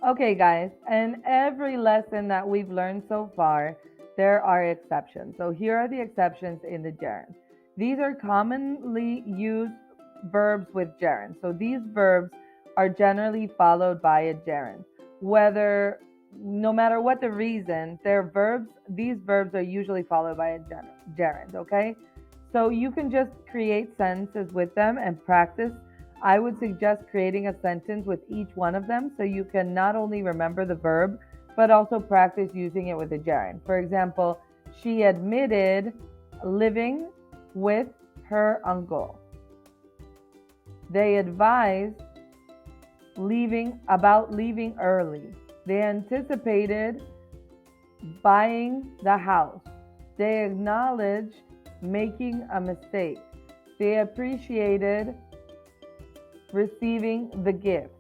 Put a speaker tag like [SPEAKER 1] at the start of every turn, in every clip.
[SPEAKER 1] Okay, guys, in every lesson that we've learned so far, there are exceptions. So here are the exceptions in the gerund. These are commonly used verbs with gerund. So these verbs are generally followed by a gerund. No matter what the reason, these verbs are usually followed by a gerund, okay? So you can just create sentences with them and practice. I would suggest creating a sentence with each one of them so you can not only remember the verb, but also practice using it with a gerund. For example, she admitted living with her uncle. They advised leaving early. They anticipated buying the house. They acknowledged making a mistake. They appreciated receiving the gift.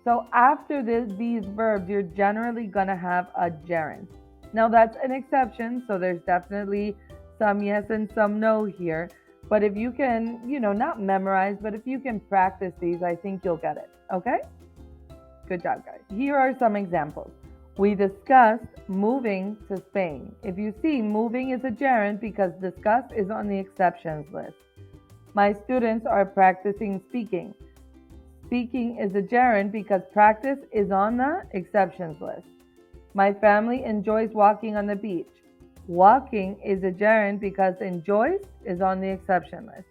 [SPEAKER 1] So after these verbs, you're generally going to have a gerund. Now that's an exception, so there's definitely some yes and some no here. But if you can, not memorize, but if you can practice these, I think you'll get it. Okay? Good job, guys. Here are some examples. We discussed moving to Spain. If you see, moving is a gerund because discuss is on the exceptions list. My students are practicing speaking. Speaking is a gerund because practice is on the exceptions list. My family enjoys walking on the beach. Walking is a gerund because enjoys is on the exception list.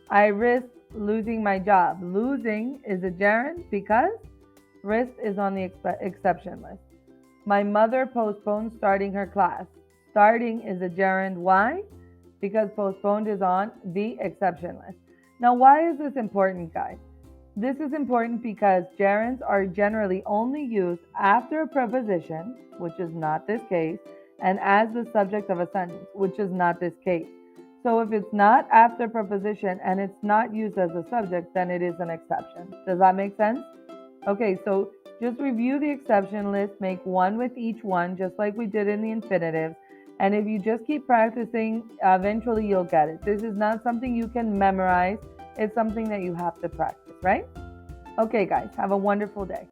[SPEAKER 1] I risked losing my job. Losing is a gerund because risk is on the exception list. My mother postponed starting her class. Starting is a gerund. Why? Because postponed is on the exception list. Now, why is this important, guys? This is important because gerunds are generally only used after a preposition, which is not this case, and as the subject of a sentence, which is not this case. So if it's not after preposition and it's not used as a subject, then it is an exception. Does that make sense? Okay, so just review the exception list, make one with each one, just like we did in the infinitives. And if you just keep practicing, eventually you'll get it. This is not something you can memorize. It's something that you have to practice, right? Okay, guys, have a wonderful day.